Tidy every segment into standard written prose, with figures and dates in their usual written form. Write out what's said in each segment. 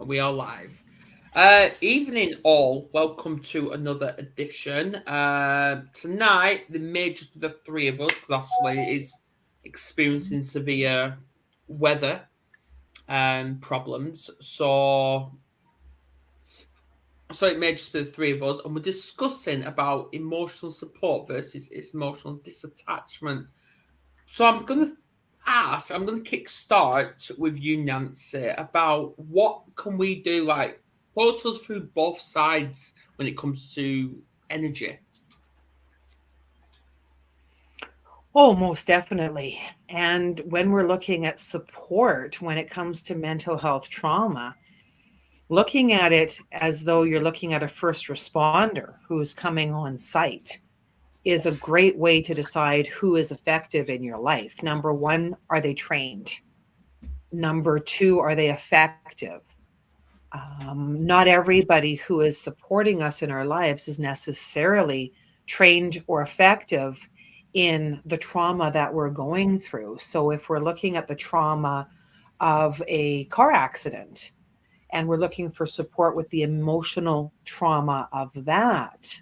We are live. Evening all, welcome to another edition. Tonight, there may just be the three of us because Ashley is experiencing severe weather problems. So it may just be the three of us, and we're discussing about emotional support versus emotional disattachment. So I'm going to kick start with you, Nancy, about what can we do, like, talk us through both sides when it comes to energy. Oh, most definitely. And when we're looking at support when it comes to mental health trauma, looking at it as though you're looking at a first responder who's coming on site is a great way to decide who is effective in your life. Number one, are they trained? Number two, are they effective? Not everybody who is supporting us in our lives is necessarily trained or effective in the trauma that we're going through. So, if we're looking at the trauma of a car accident and we're looking for support with the emotional trauma of that,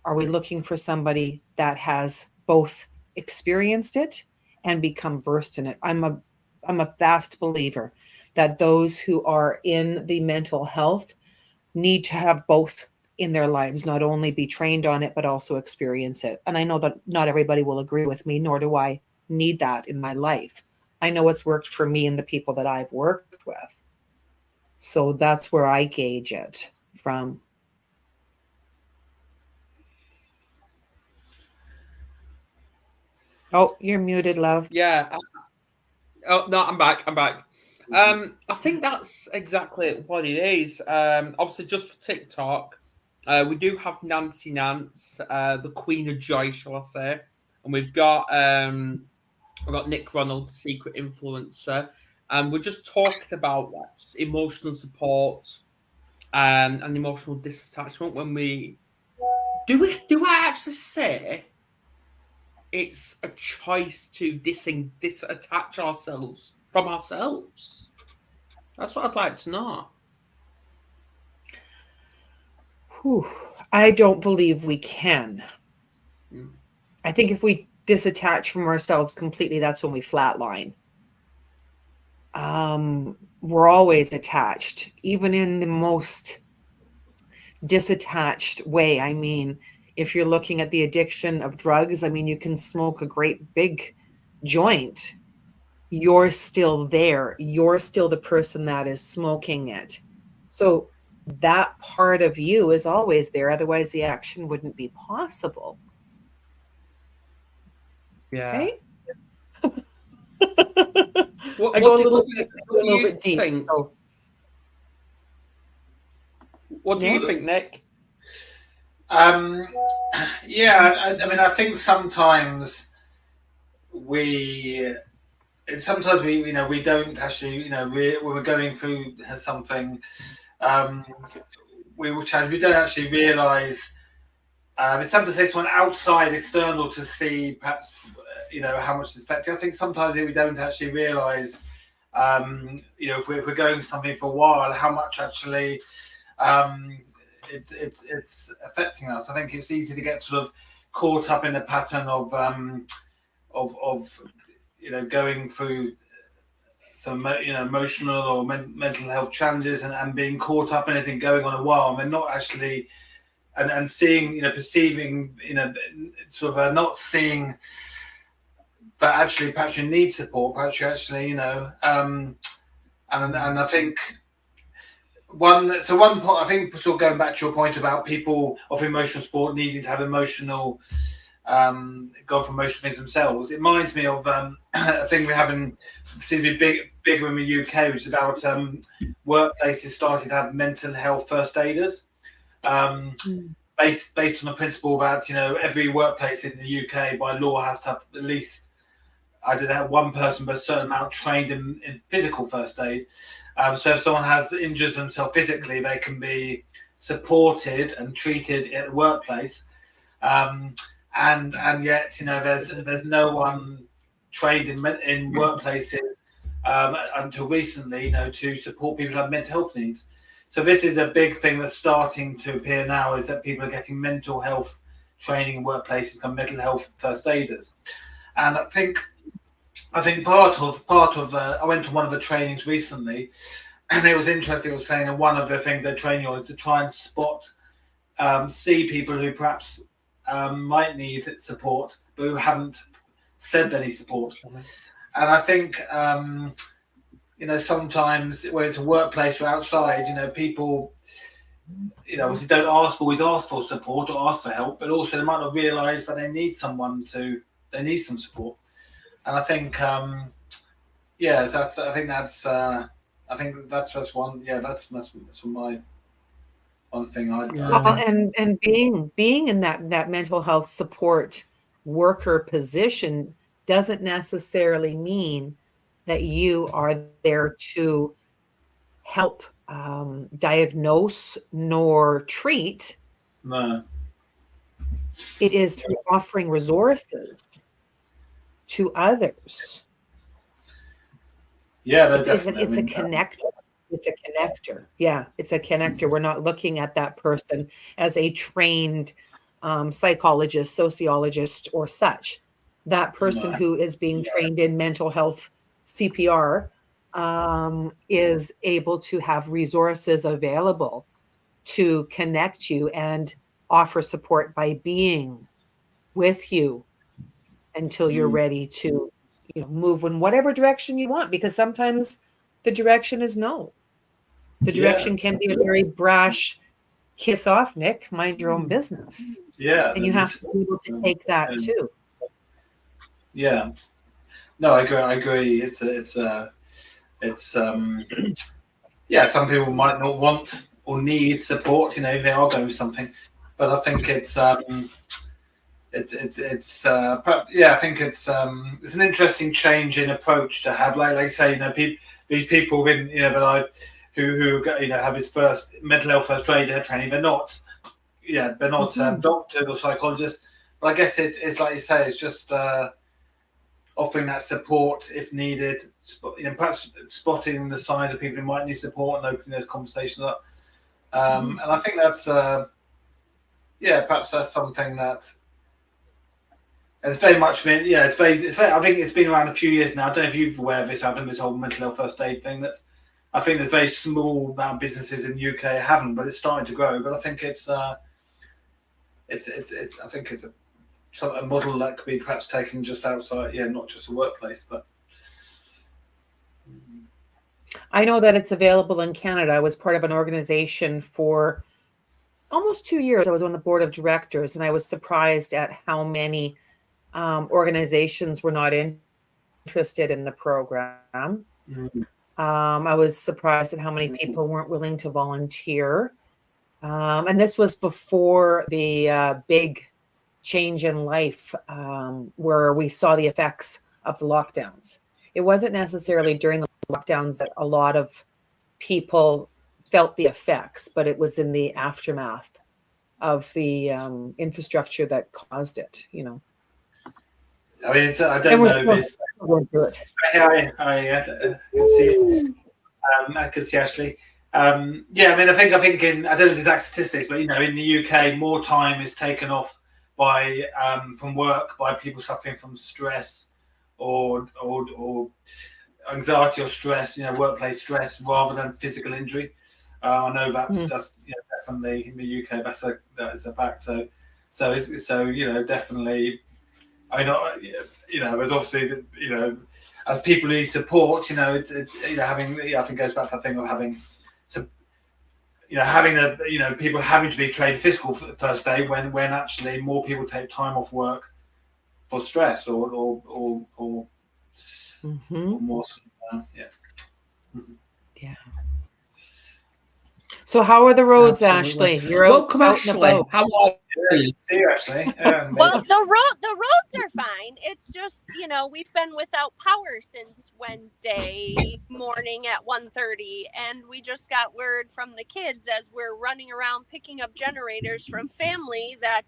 are we looking for somebody that has both experienced it and become versed in it? I'm a fast believer that those who are in the mental health need to have both in their lives, not only be trained on it, but also experience it. And I know that not everybody will agree with me, nor do I need that in my life. I know it's worked for me and the people that I've worked with. So that's where I gauge it from. Oh, you're muted, love. Yeah. Oh no, I'm back. I'm back. I think that's exactly what it is. Obviously, just for TikTok, we do have Nancy Nance, the Queen of Joy, shall I say, and we've got Nick Ronald, secret influencer, and we're just talking about what's emotional support and emotional disattachment. When we do, I actually say it's a choice to disattach ourselves from ourselves? That's what I'd like to know. Whew. I don't believe we can. Mm. I think if we disattach from ourselves completely, that's when we flatline. We're always attached, even in the most disattached way. I mean, if you're looking at the addiction of drugs, I mean, you can smoke a great big joint. You're still there. You're still the person that is smoking it. So that part of you is always there. Otherwise, the action wouldn't be possible. Yeah. Right? What I what go a do little what do bit, you what a do little you bit deep. think? So, What do you Nick, think, Nick? Um, yeah, I mean, I think we, sometimes we, we don't actually, when we're going through something, um, we don't actually realise. It's something to say someone outside, external, to see perhaps, how much it's affecting. I think sometimes we don't actually realise, if we're going something for a while, how much actually um, it's affecting us. I think it's easy to get sort of caught up in a pattern of going through some emotional or mental health challenges and being caught up in anything going on a while. I mean, not actually and seeing perceiving sort of not seeing, but actually perhaps you need support. Perhaps you actually and I think one point, I think, sort of going back to your point about people of emotional support needing to have emotional go for emotional things themselves. It reminds me of a thing we have in seems to be bigger in the UK, which is about workplaces starting to have mental health first aiders. Um, based on the principle that every workplace in the UK by law has to have at least, I don't know, one person but a certain amount trained in physical first aid. So if someone has injured themselves physically, they can be supported and treated at the workplace. Um, and yet there's no one trained in workplaces until recently, to support people who have mental health needs. So this is a big thing that's starting to appear now, is that people are getting mental health training in workplace and become mental health first aiders. And I think part of I went to one of the trainings recently, and it was interesting. It was saying that one of the things they're training on is to try and see people who perhaps might need support, but who haven't said they need support. And I think sometimes whether it's a workplace or outside, people obviously don't always ask for support or ask for help, but also they might not realise that they need some support. And I think that's one. Yeah, that's my one thing. And being in that mental health support worker position doesn't necessarily mean that you are there to help diagnose nor treat. No. It is through offering resources to others. Yeah, it's a connector. It's a connector. Yeah, it's a connector. We're not looking at that person as a trained psychologist, sociologist, or such. That person who is being trained in mental health CPR is able to have resources available to connect you and offer support by being with you until you're ready to move in whatever direction you want, because sometimes the direction is no. The direction can be a very brash kiss off, Nick, mind your own business. Yeah. And you have to be able to take that too. Yeah. No, I agree. It's some people might not want or need support, if they are going through something. But I think it's I think it's an interesting change in approach to have, like you say, these people within that I've who have his first mental health first aid training. They're not doctors or psychologists, but I guess it's like you say, it's just offering that support if needed. Perhaps spotting the signs of people who might need support and opening those conversations up. And I think that's perhaps that's something that. And it's very much, it's very. I think it's been around a few years now. I don't know if you're aware of this. I've done this whole mental health first aid thing. I think there's very small amount of businesses in the UK haven't, but it's starting to grow. But I think it's I think it's a model that could be perhaps taken just outside, not just a workplace, but. I know that it's available in Canada. I was part of an organization for almost 2 years. I was on the board of directors, and I was surprised at how many organizations were not interested in the program. I was surprised at how many people weren't willing to volunteer. And this was before the big change in life where we saw the effects of the lockdowns. It wasn't necessarily during the lockdowns that a lot of people felt the effects, but it was in the aftermath of the infrastructure that caused it, I mean, I don't know if it's. I can see. I can see Ashley. I mean, I think I don't know the exact statistics, but in the UK, more time is taken off from work by people suffering from stress or anxiety or stress, workplace stress, rather than physical injury. I know that's definitely in the UK. That is a fact. So definitely. I know, there's obviously, as people need support, having, I think it goes back to the thing of having some, people having to be trained physical first aid when actually more people take time off work for stress or more. Yeah. So how are the roads, Ashley? You're welcome, Ashley. How are you? See you, Ashley. Well, the roads are fine. It's just, we've been without power since Wednesday morning at 1:30, and we just got word from the kids as we're running around picking up generators from family that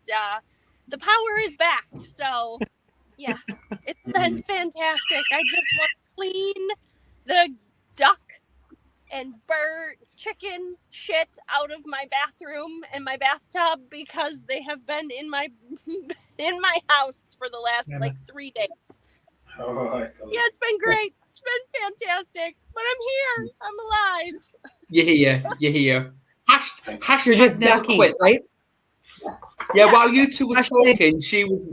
the power is back. So, yeah, it's been fantastic. I just want clean the duck and bird chicken shit out of my bathroom and my bathtub because they have been in my house for the last like 3 days. All right. Yeah, it's been great. It's been fantastic. But I'm here. I'm alive. You hear. You're Hashtag just never ducking, quit. right? Yeah, while you two were Hashtag- talking, she was.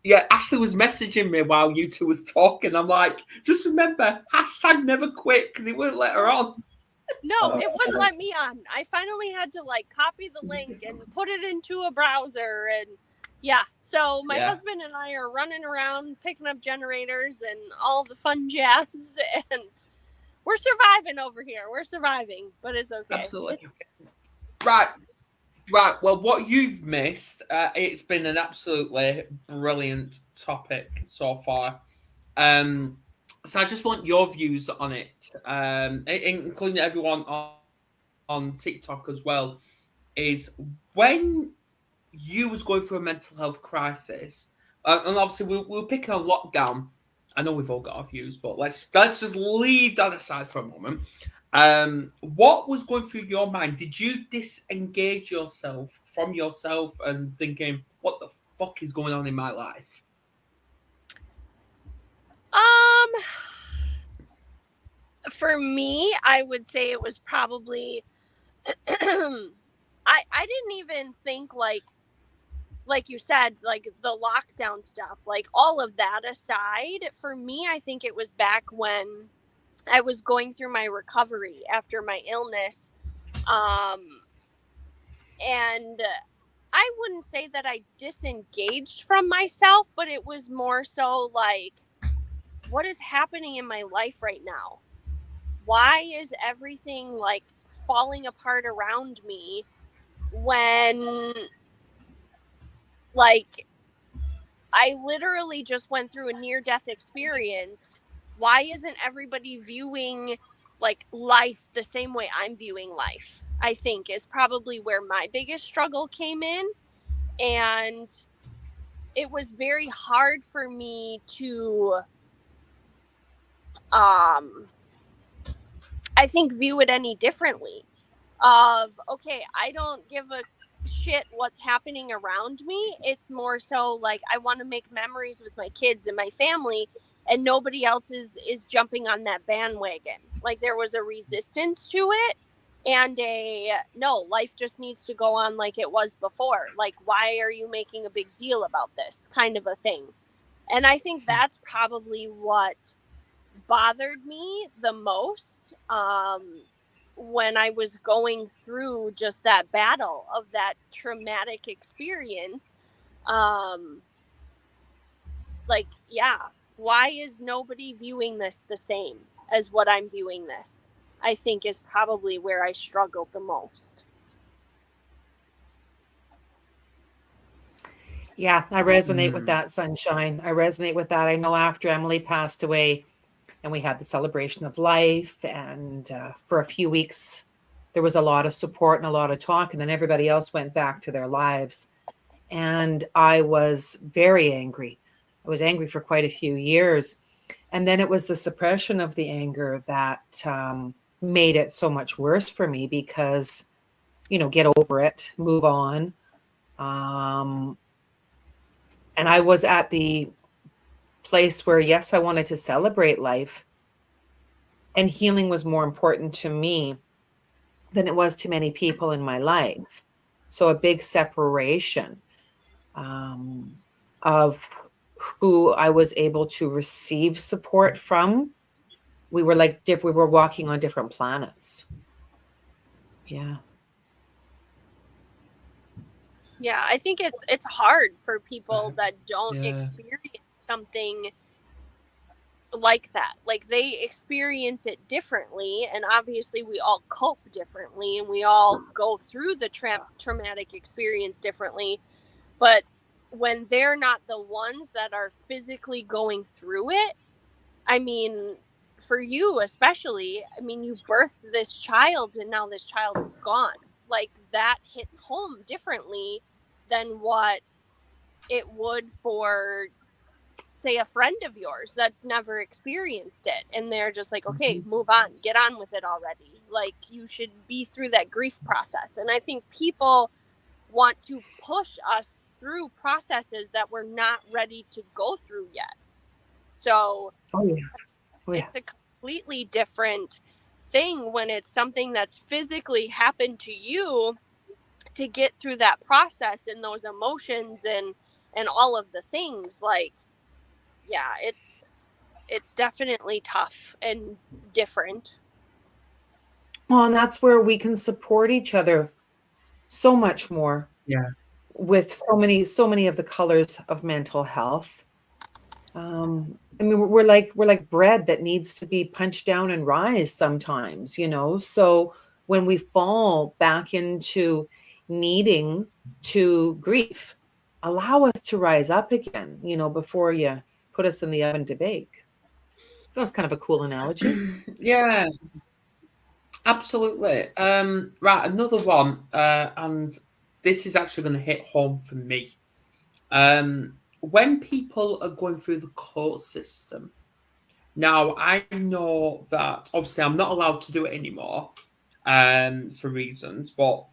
Yeah, Ashley was messaging me while you two was talking. I'm like, just remember, hashtag never quit because it wouldn't let her on. No, it wouldn't let me on. I finally had to like copy the link and put it into a browser, and yeah. So my husband and I are running around picking up generators and all the fun jazz, and we're surviving over here. We're surviving, but it's okay. Absolutely. Right. Well, what you've missed, it's been an absolutely brilliant topic so far. So I just want your views on it, including everyone on TikTok as well, is when you was going through a mental health crisis, and obviously we're picking on lockdown. I know we've all got our views, but let's just leave that aside for a moment. What was going through your mind? Did you disengage yourself from yourself and thinking, what the fuck is going on in my life? For me, I would say it was probably I didn't even think like you said, like the lockdown stuff, like all of that aside, for me, I think it was back when I was going through my recovery after my illness. And I wouldn't say that I disengaged from myself, but it was more so like, what is happening in my life right now? Why is everything like falling apart around me when like I literally just went through a near-death experience? Why isn't everybody viewing like life the same way I'm viewing life? I think is probably where my biggest struggle came in. And it was very hard for me to I think view it any differently. Of okay, I don't give a shit what's happening around me. It's more so like I want to make memories with my kids and my family, and nobody else is jumping on that bandwagon. Like there was a resistance to it, and no, life just needs to go on like it was before. Like, why are you making a big deal about this kind of a thing? And I think that's probably what bothered me the most when I was going through just that battle of that traumatic experience. Like, yeah, why is nobody viewing this the same as what I'm viewing this? I think is probably where I struggled the most. Yeah, I resonate with that, Sunshine. I resonate with that. I know after Emily passed away and we had the celebration of life, and for a few weeks, there was a lot of support and a lot of talk, and then everybody else went back to their lives. And I was very angry. I was angry for quite a few years. And then it was the suppression of the anger that made it so much worse for me because, get over it, move on. And I was at the place where, yes, I wanted to celebrate life, and healing was more important to me than it was to many people in my life. So a big separation of who I was able to receive support from. We were like we were walking on different planets. Yeah. Yeah, I think it's hard for people that don't experience something like that. Like they experience it differently, and obviously we all cope differently, and we all go through the traumatic experience differently. But when they're not the ones that are physically going through it, I mean, for you especially, I mean, you birthed this child and now this child is gone. Like that hits home differently than what it would for say a friend of yours that's never experienced it, and they're just like, okay, move on, get on with it already. Like, you should be through that grief process. And I think people want to push us through processes that we're not ready to go through yet. So it's a completely different thing when it's something that's physically happened to you, to get through that process and those emotions and all of the things. Like, yeah, it's definitely tough and different. Well, and that's where we can support each other so much more. Yeah. With so many of the colors of mental health. I mean, we're like bread that needs to be punched down and rise sometimes, you know. So when we fall back into needing to grief, allow us to rise up again, you know, before you put us in the oven to bake. That was kind of a cool analogy. Yeah, absolutely. Right, another one, and this is actually going to hit home for me. When people are going through the court system, now I know that obviously I'm not allowed to do it anymore, for reasons, but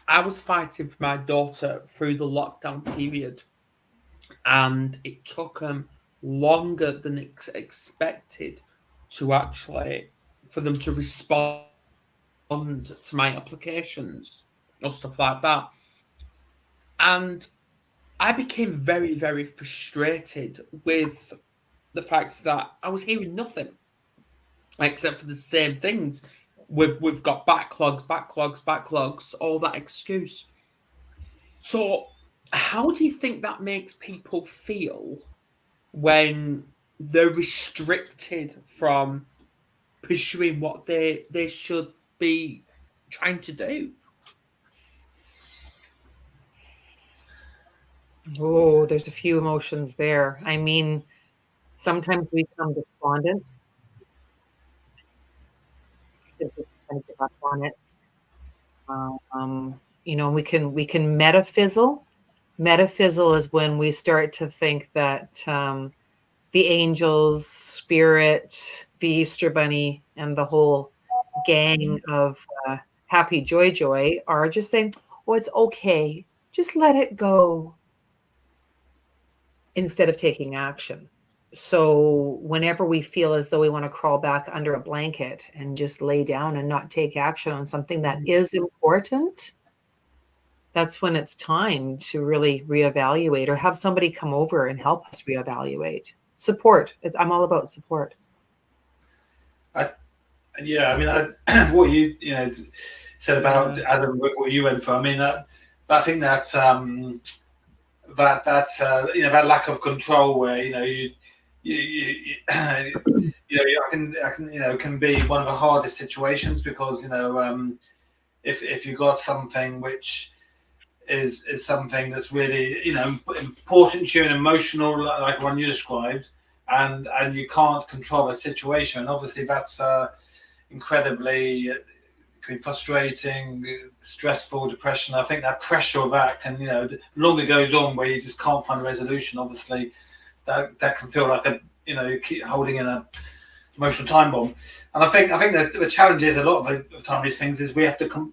I was fighting for my daughter through the lockdown period, and it took them longer than expected to actually for them to respond to my applications or stuff like that. And I became very, very frustrated with the fact that I was hearing nothing except for the same things. We've got backlogs, all that excuse. So, how do you think that makes people feel when they're restricted from pursuing what they should be trying to do? Oh, there's a few emotions there. I mean, sometimes we become despondent. Just kind of give up on it. You know, we can metaphysal. Metaphysal is when we start to think that the angels, spirit, the Easter Bunny, and the whole gang of happy joy are just saying, "Oh, it's okay. Just let it go," instead of taking action. So whenever we feel as though we want to crawl back under a blanket and just lay down and not take action on something that is important, that's when it's time to really reevaluate or have somebody come over and help us reevaluate. Support. I'm all about support. Yeah, I mean, what you said about Adam, with what you went for. I mean, I think that that lack of control, where I can be one of the hardest situations, because if you got something which is something that's really important to you and emotional, like one you described, and you can't control a situation, and obviously that's incredibly frustrating, stressful, depression. I think that pressure of that can, the longer it goes on, where you just can't find a resolution, obviously that can feel like you keep holding in a emotional time bomb. And I think that the challenge is, a lot of the time, these things is we have to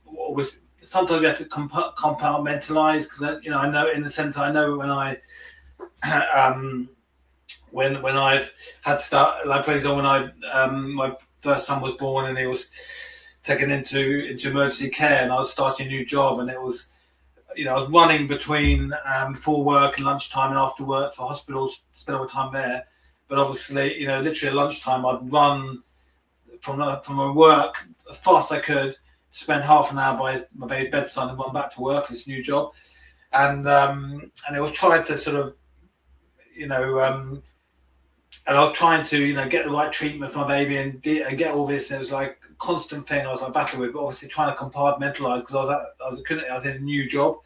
sometimes we have to compartmentalize, because I know, in the sense, I know when I when I've had start, like for example, when I my first son was born and he was taken into emergency care, and I was starting a new job, and it was I was running between before work and lunchtime and after work for hospitals, spend all the time there. But obviously, literally at lunchtime, I'd run from my work as fast as I could, spend half an hour by my baby's bedside, and run back to work, this new job. And it was trying to sort of, and I was trying to, get the right treatment for my baby and get all this. And it was like a constant thing I was like battling with, but obviously trying to compartmentalize, because I was in a new job.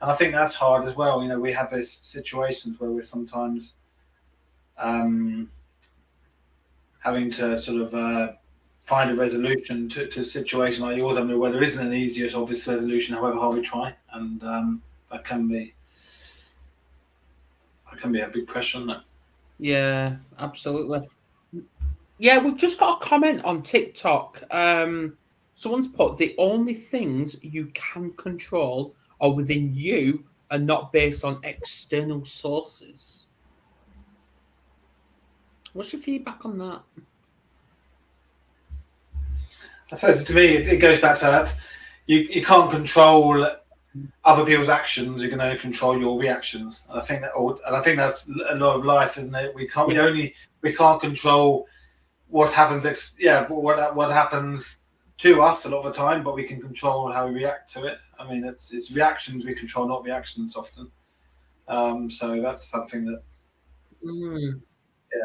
And I think that's hard as well. We have these situations where we're sometimes having to sort of find a resolution to a situation like yours. I mean, where there isn't an easier obvious resolution, however hard we try. And that can be a big pressure, isn't it? Yeah, absolutely. Yeah, we've just got a comment on TikTok. Someone's put the only things you can control are within you and not based on external sources. What's your feedback on that? I suppose to me, it goes back to that. You can't control other people's actions. You can only control your reactions. And I think that's a lot of life, isn't it? We can't control what happens. What happens to us a lot of the time, but we can control how we react to it. I mean, it's reactions we control, not reactions often. So that's something that Mm,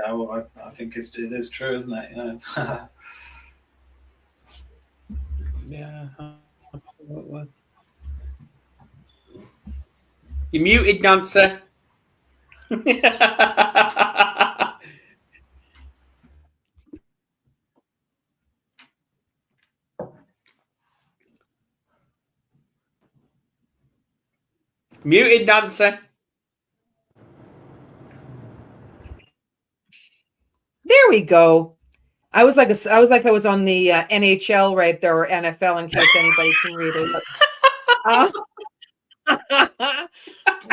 I think it is true, isn't it? You know. yeah, absolutely. You're muted, Nancy. Muted, Nancy. There we go. I was like I was on the NHL right there, or NFL, in case anybody can read it.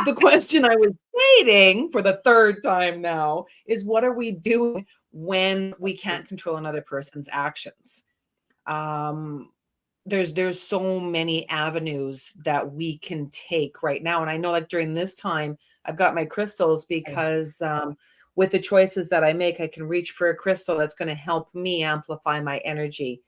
The question I was stating for the third time now is, what are we doing when we can't control another person's actions? There's so many avenues that we can take right now, and I know, like, during this time I've got my crystals, because with the choices that I make, I can reach for a crystal that's going to help me amplify my energy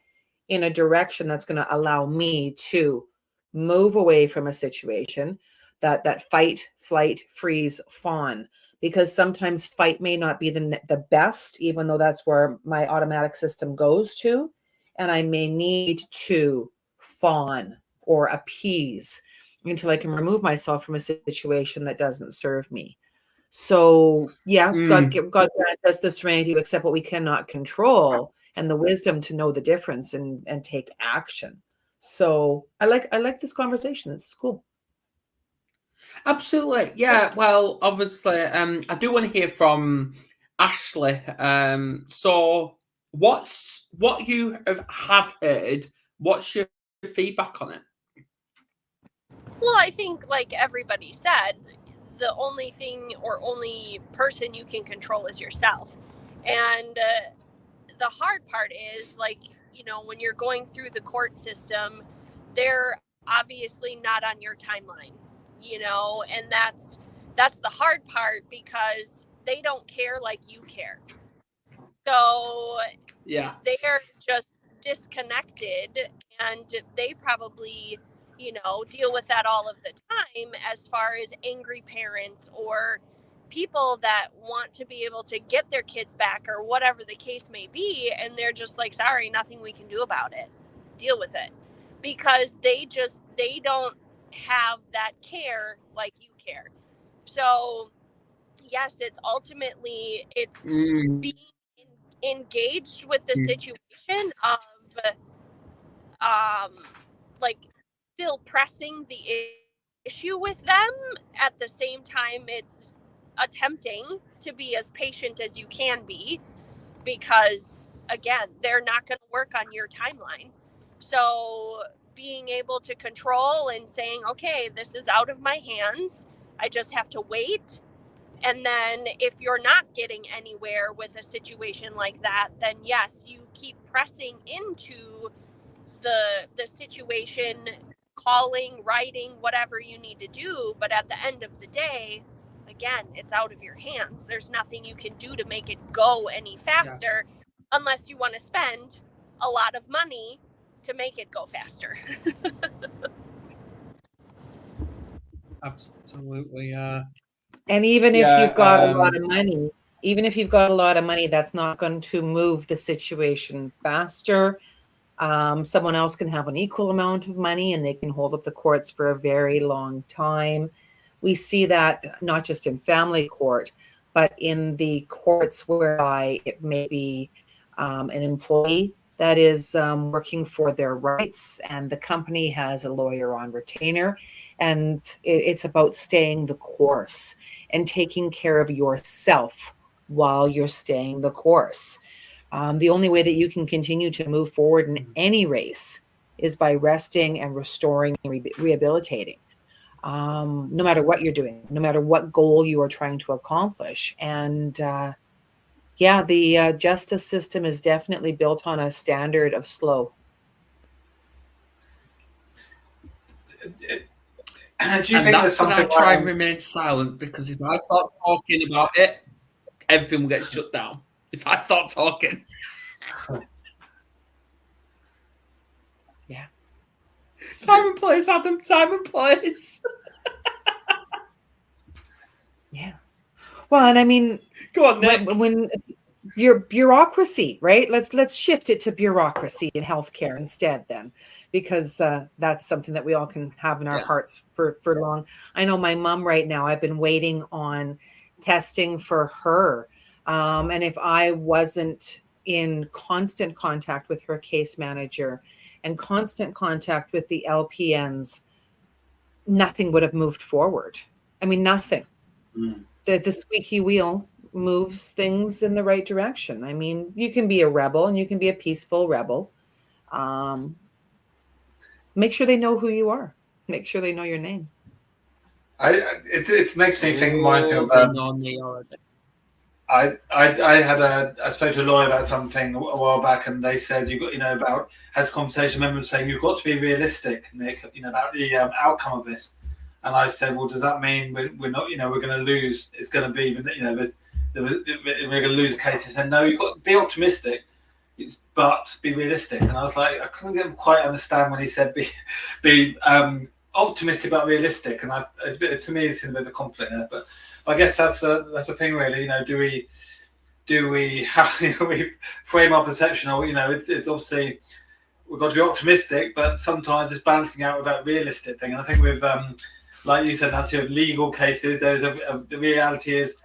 in a direction that's going to allow me to move away from a situation, that fight, flight, freeze, fawn. Because sometimes fight may not be the best, even though that's where my automatic system goes to, and I may need to fawn or appease until I can remove myself from a situation that doesn't serve me. So yeah, God grant us the serenity to accept what we cannot control, and the wisdom to know the difference and take action. So I like this conversation. This is cool. Absolutely. Yeah. Well, obviously, I do want to hear from Ashley. So what you have heard? What's your feedback on it? Well, I think, like everybody said, the only thing or only person you can control is yourself. And the hard part is, like, when you're going through the court system, they're obviously not on your timeline, and that's the hard part, because they don't care like you care. So Yeah. they're just disconnected, and they probably deal with that all of the time, as far as angry parents or people that want to be able to get their kids back, or whatever the case may be, and they're just like, sorry, nothing we can do about it, deal with it, because they don't have that care like you care. So yes, it's being engaged with the situation of like still pressing the issue with them. At the same time, it's attempting to be as patient as you can be, because again, they're not going to work on your timeline. So being able to control and saying, okay, this is out of my hands, I just have to wait. And then if you're not getting anywhere with a situation like that, then yes, you keep pressing into the situation, calling, writing, whatever you need to do. But at the end of the day, again, it's out of your hands. There's nothing you can do to make it go any faster, unless you want to spend a lot of money to make it go faster. Absolutely. And even if you've got a lot of money, that's not going to move the situation faster. Someone else can have an equal amount of money, and they can hold up the courts for a very long time. We see that not just in family court, but in the courts whereby it may be an employee that is working for their rights, and the company has a lawyer on retainer, and it's about staying the course and taking care of yourself while you're staying the course. The only way that you can continue to move forward in any race is by resting and restoring and rehabilitating. No matter what you're doing, no matter what goal you are trying to accomplish. And the justice system is definitely built on a standard of slow. Do you And think there's that's when I something try like, and remain silent, because if I start talking about it, everything will get shut down. If I start talking. Yeah. Time and place, Adam. Time and place. Yeah. Well, and I mean, Go on, Nick. when your bureaucracy, right? Let's shift it to bureaucracy in healthcare instead, then, because that's something that we all can have in our hearts for long. I know my mom right now. I've been waiting on testing for her, and if I wasn't in constant contact with her case manager and constant contact with the LPNs, nothing would have moved forward. I mean, nothing. The squeaky wheel moves things in the right direction. I mean, you can be a rebel and you can be a peaceful rebel. Make sure they know who you are. Make sure they know your name. It makes me think, reminds me of They know me already. I spoke to a lawyer about something a while back, and they said had a conversation. I remember saying you've got to be realistic, Nick, about the outcome of this. And I said, well, does that mean we're not, we're going to lose? It's going to be, we're going to lose a case. He said, no, you've got to be optimistic, but be realistic. And I was like, I couldn't quite understand when he said be optimistic but realistic. And to me, it's in a bit of a conflict there. But I guess that's the thing, really. Do we frame our perception, or it's obviously we've got to be optimistic, but sometimes it's balancing out with that realistic thing. And I think with like you said, Nancy, of legal cases, the reality is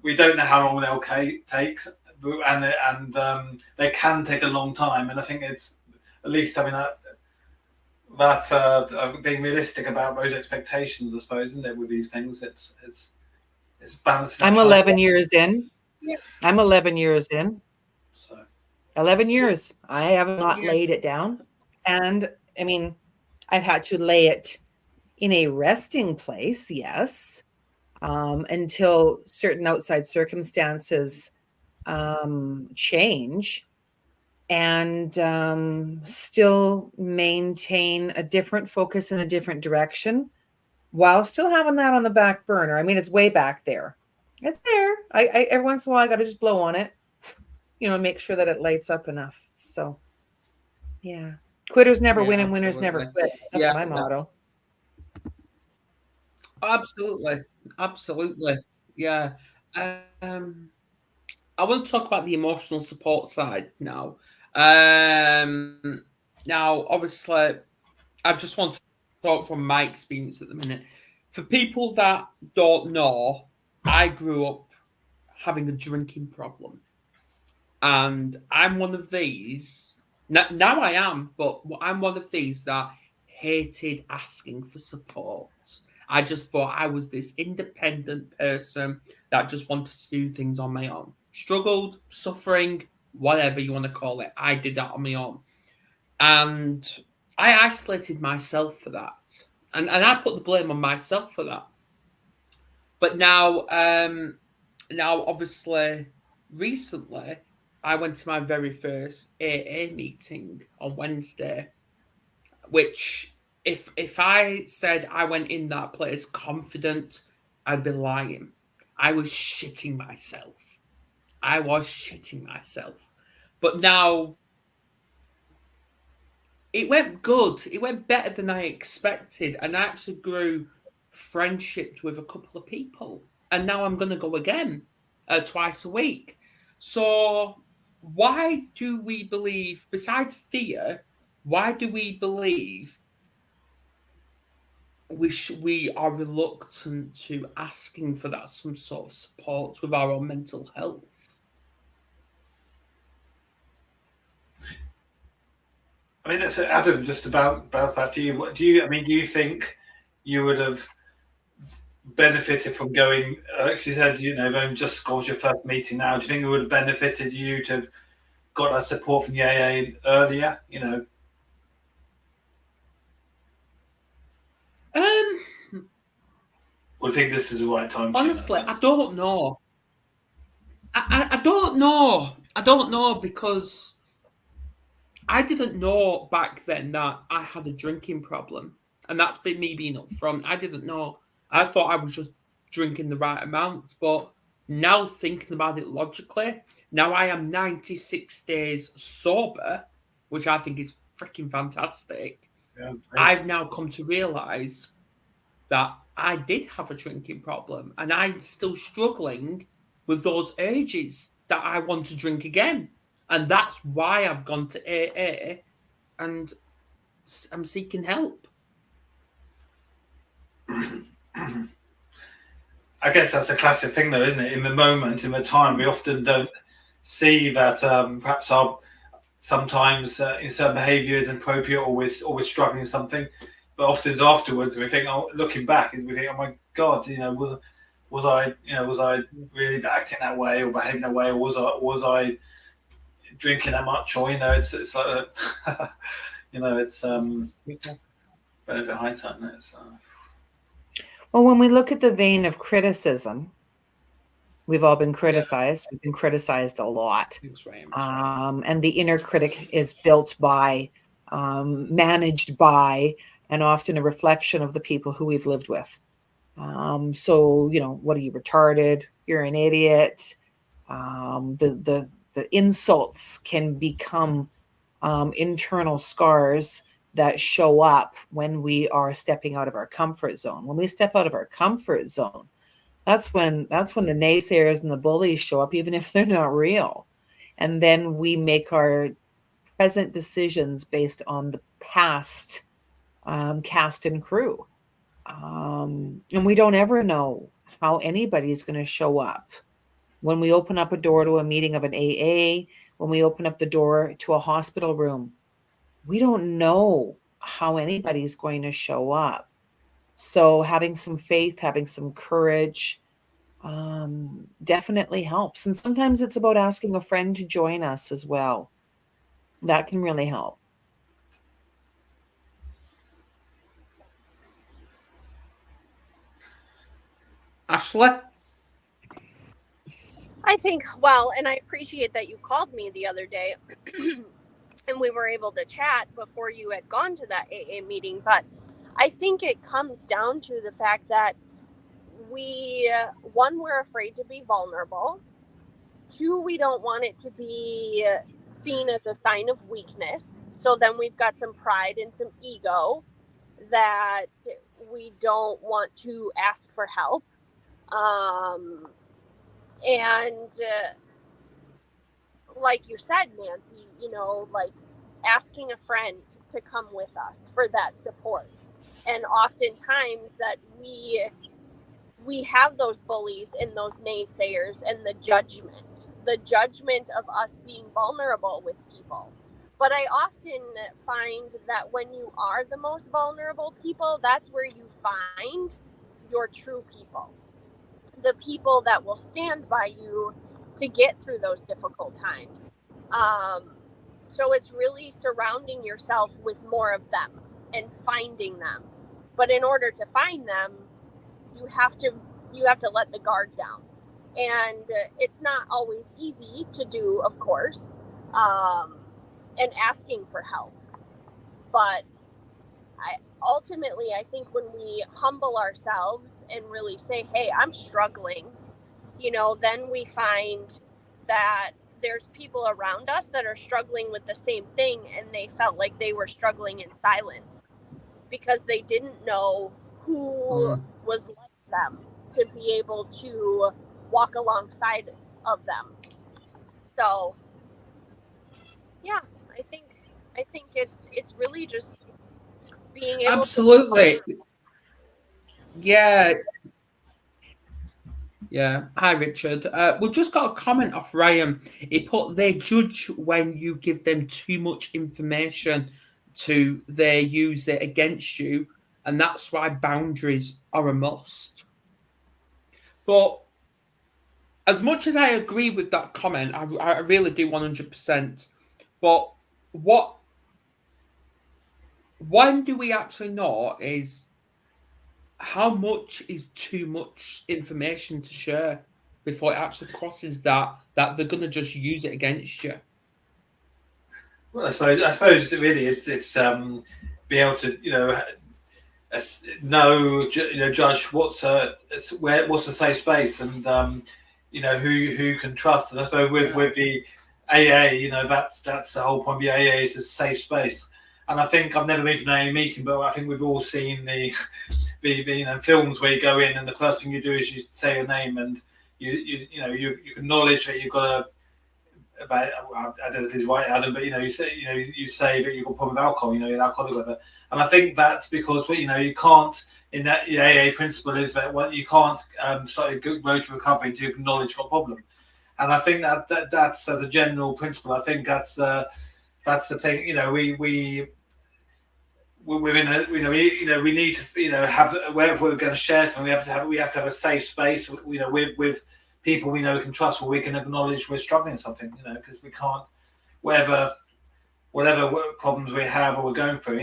we don't know how long they'll take, and they can take a long time. And I think it's at least having that being realistic about those expectations, I suppose, isn't it? With these things, it's balancing. I'm 11 years in. Yeah. I'm 11 years in. So 11 years. I have not laid it down. And I mean, I've had to lay it in a resting place, yes, until certain outside circumstances change, and still maintain a different focus in a different direction while still having that on the back burner. I mean, it's way back there. It's there. I every once in a while I got to just blow on it, make sure that it lights up enough. So, yeah, quitters never win and winners never quit. That's my motto. Absolutely. Yeah. I want to talk about the emotional support side now. Now, obviously, I just want to talk from my experience at the minute. For people that don't know, I grew up having a drinking problem. And I'm one of these. Now I am, but I'm one of these that hated asking for support. I just thought I was this independent person that just wanted to do things on my own. Struggled, suffering, whatever you want to call it. I did that on my own. And I isolated myself for that. And I put the blame on myself for that. But now obviously, recently, I went to my very first AA meeting on Wednesday, which if I said I went in that place confident, I'd be lying. I was shitting myself. But now it went good. It went better than I expected. And I actually grew friendships with a couple of people. And now I'm going to go again twice a week. So why do we believe, besides fear, why do we believe we are reluctant to asking for that some sort of support with our own mental health? I mean, that's Adam. Just about to you. Do you think you would have benefited from going? Because you said you've only just scored your first meeting now. Do you think it would have benefited you to have got that support from the AA earlier? Or do you think this is the right time? Honestly, I don't know. I don't know. I don't know because I didn't know back then that I had a drinking problem. And that's been me being upfront. I didn't know. I thought I was just drinking the right amount. But now thinking about it logically, now I am 96 days sober, which I think is freaking fantastic. Yeah, I've now come to realise that I did have a drinking problem and I'm still struggling with those urges that I want to drink again. And that's why I've gone to AA and I'm seeking help. I guess that's a classic thing, though, isn't it? In the moment, in the time, we often don't see that perhaps sometimes certain behaviour is inappropriate, or we're struggling with something. But often afterwards, we think, looking back, we think, oh my God, was I really acting that way or behaving that way, or was I drinking that much, or it's like it's benefit hindsight, isn't it? So. Well, when we look at the vein of criticism, we've all been criticized. We've been criticized a lot. And the inner critic is built by, managed by, and often a reflection of the people who we've lived with. So, what are you, retarded? You're an idiot. The insults can become internal scars that show up when we are stepping out of our comfort zone. When we step out of our comfort zone, that's when the naysayers and the bullies show up, even if they're not real. And then we make our present decisions based on the past cast and crew. And we don't ever know how anybody's going to show up. When we open up a door to a meeting of an AA, when we open up the door to a hospital room, we don't know how anybody's going to show up. So having some faith, having some courage definitely helps. And sometimes it's about asking a friend to join us as well. That can really help. Ashley? I think, well, and I appreciate that you called me the other day and we were able to chat before you had gone to that AA meeting. But I think it comes down to the fact that we're afraid to be vulnerable. 2, we don't want it to be seen as a sign of weakness. So then we've got some pride and some ego that we don't want to ask for help. Like you said, Nancy, like asking a friend to come with us for that support. And oftentimes that we have those bullies and those naysayers and the judgment of us being vulnerable with people. But I often find that when you are the most vulnerable people, that's where you find your true people. The people that will stand by you to get through those difficult times. So it's really surrounding yourself with more of them and finding them. But in order to find them, you have to let the guard down. And it's not always easy to do, of course, and asking for help. But ultimately, I think when we humble ourselves and really say, hey, I'm struggling, then we find that there's people around us that are struggling with the same thing, and they felt like they were struggling in silence because they didn't know who was like them to be able to walk alongside of them. So, yeah, I think it's really just being able absolutely to yeah. Hi, Richard. We've just got a comment off Ryan. He put, they judge when you give them too much information they use it against you, and that's why boundaries are a must. But as much as I agree with that comment, I really do 100%. But when do we actually know is how much is too much information to share before it actually crosses that they're going to just use it against you? Well, I suppose really it's be able to judge what's a safe space, and who can trust. And I suppose with the AA, that's the whole point. The AA is a safe space, and I think I've never been to an AA meeting, but I think we've all seen the films where you go in and the first thing you do is you say your name, and you acknowledge that you've got I don't know if it's right, Adam, but you say that you've got a problem with alcohol, you're an alcoholic, whatever. And I think that's because you can't, in that AA principle is that you can't start a good road to recovery until you acknowledge you've got a problem. And I think that's as a general principle. I think that's the thing. We're in a we need to have, wherever we're going to share something, we have to have a safe space with people we know we can trust, where we can acknowledge we're struggling with something, because we can't, whatever problems we have or we're going through,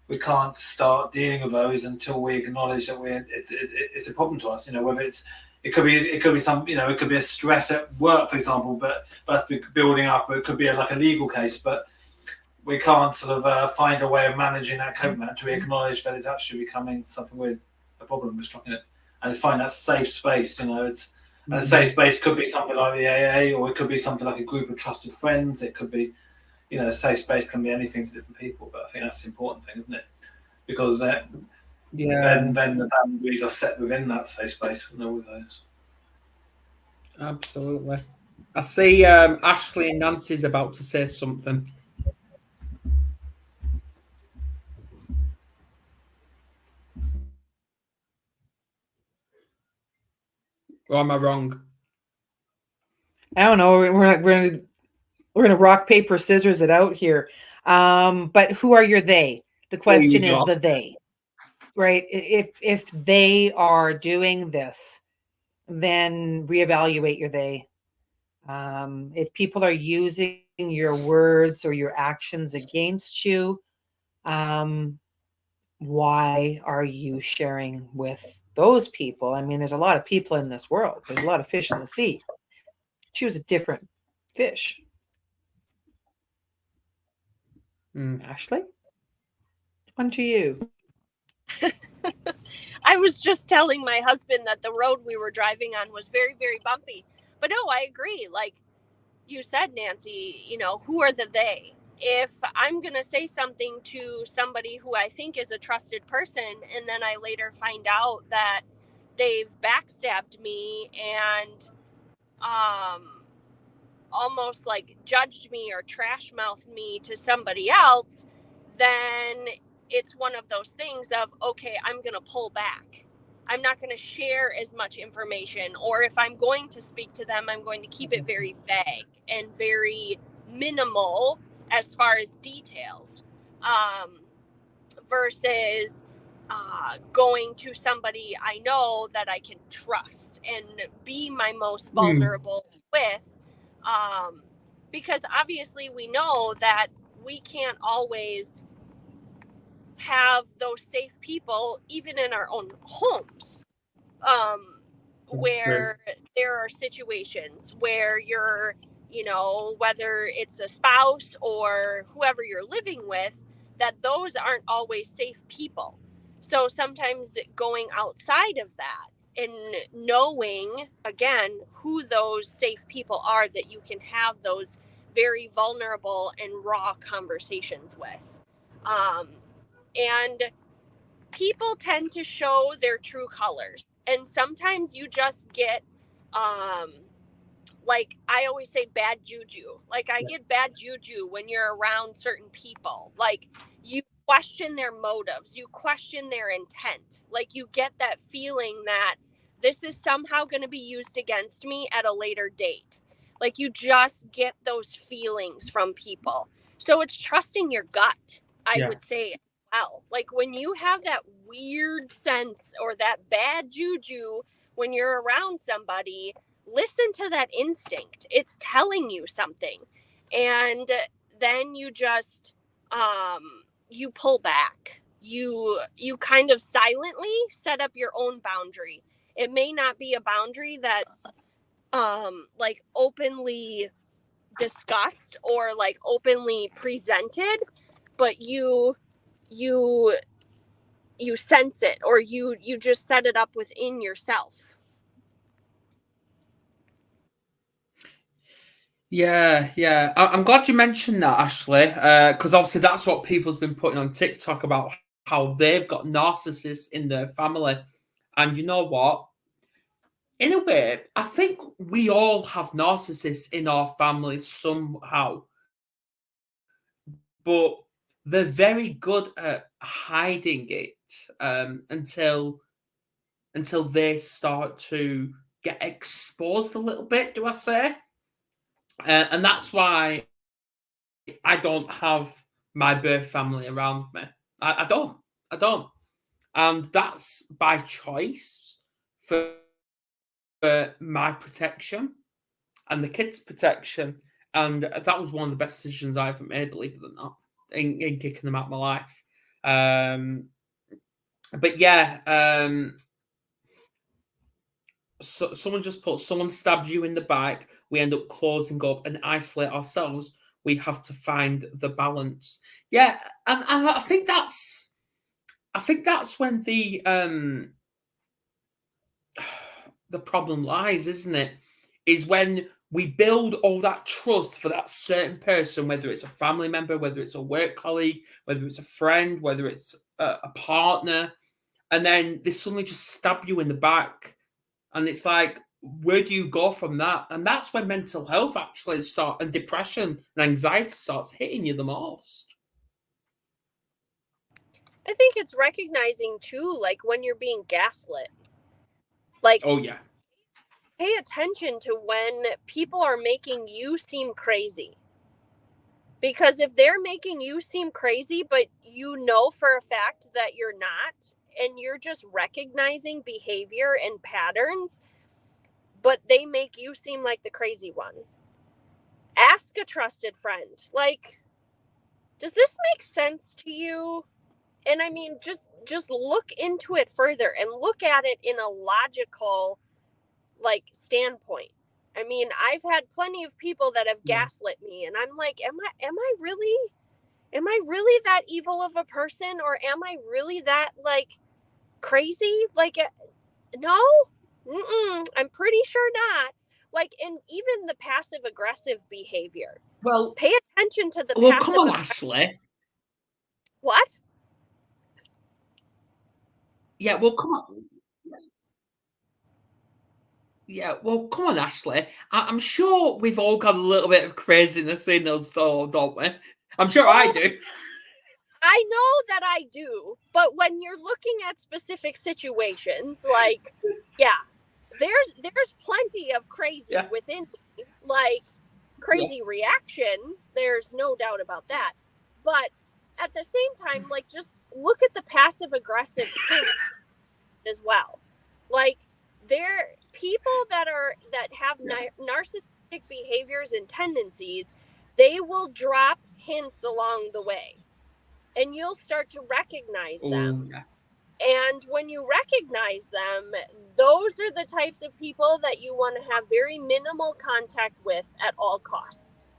we can't start dealing with those until we acknowledge that it's a problem to us. Whether it could be some, it could be a stress at work, for example, but that's building up. Or it could be like a legal case, but we can't sort of find a way of managing that coping until we acknowledge that it's actually becoming something we're a problem, we're struggling it. And it's find that safe space, and a safe space could be something like the AA, or it could be something like a group of trusted friends. It could be, a safe space can be anything to different people. But I think that's the important thing, isn't it? Because then the boundaries are set within that safe space. With those. Absolutely. I see Ashley and Nancy's about to say something. Or am I wrong? I don't know. We're gonna rock, paper, scissors it out here. But who are your they? The question is the they, right? If they are doing this, then reevaluate your they. If people are using your words or your actions against you, why are you sharing with those people? I mean, there's a lot of people in this world. There's a lot of fish in the sea. Choose a different fish. Ashley, on to you. I was just telling my husband that the road we were driving on was very, very bumpy. But no, I agree. Like you said, Nancy, who are the they? If I'm going to say something to somebody who I think is a trusted person, and then I later find out that they've backstabbed me and almost like judged me or trash mouthed me to somebody else, then it's one of those things of, okay, I'm going to pull back. I'm not going to share as much information, or if I'm going to speak to them, I'm going to keep it very vague and very minimal as far as details, versus going to somebody I know that I can trust and be my most vulnerable with, because obviously we know that we can't always have those safe people even in our own homes, where there are situations where you're, whether it's a spouse or whoever you're living with, that those aren't always safe people. So sometimes going outside of that and knowing, again, who those safe people are that you can have those very vulnerable and raw conversations with. And people tend to show their true colors. And sometimes you just get, like I always say, bad juju. Like I get bad juju when you're around certain people. Like you question their motives, you question their intent. Like you get that feeling that this is somehow going to be used against me at a later date. Like you just get those feelings from people. So it's trusting your gut, I would say, as well. Like when you have that weird sense or that bad juju when you're around somebody, listen to that instinct. It's telling you something. And then you just you pull back. You kind of silently set up your own boundary. It may not be a boundary that's like openly discussed or like openly presented, but you sense it, or you just set it up within yourself. Yeah. I'm glad you mentioned that, Ashley, because obviously that's what people's been putting on TikTok about how they've got narcissists in their family. And you know what? In a way, I think we all have narcissists in our families somehow, but they're very good at hiding it until they start to get exposed a little bit. Do I say? And that's why I don't have my birth family around me. I don't, and that's by choice for my protection and the kids' protection. And that was one of the best decisions I ever made, believe it or not, in kicking them out of my life. But yeah, so someone just put, someone stabs you in the back, we end up closing up and isolate ourselves. We have to find the balance. Yeah, and I think that's when the problem lies, isn't it? Is when we build all that trust for that certain person, whether it's a family member, whether it's a work colleague, whether it's a friend, whether it's a partner, and then they suddenly just stab you in the back. And it's like, where do you go from that? And that's when mental health actually and depression and anxiety starts hitting you the most. I think it's recognizing too, like when you're being gaslit. Like, oh yeah, pay attention to when people are making you seem crazy. Because if they're making you seem crazy, but you know for a fact that you're not, and you're just recognizing behavior and patterns, but they make you seem like the crazy one, ask a trusted friend, like, does this make sense to you? And I mean, just look into it further and look at it in a logical, like, standpoint. I mean, I've had plenty of people that have gaslit me, and I'm like, am I really that evil of a person, or am I really that, like, crazy? Like, no, I'm pretty sure not. Like, and even the passive aggressive behavior. well, Pay attention to the well, passive. come on, Ashley. What? Yeah, well, come on. Yeah, well, come on, Ashley. I'm sure we've all got a little bit of craziness in us, though, don't we? I'm sure I do. I know that I do, but when you're looking at specific situations, like, yeah, there's plenty of crazy within me, like crazy reaction. There's no doubt about that. But at the same time, like, just look at the passive aggressive as well. Like, there people that have narcissistic behaviors and tendencies, they will drop hints along the way, and you'll start to recognize them. And when you recognize them, those are the types of people that you want to have very minimal contact with at all costs.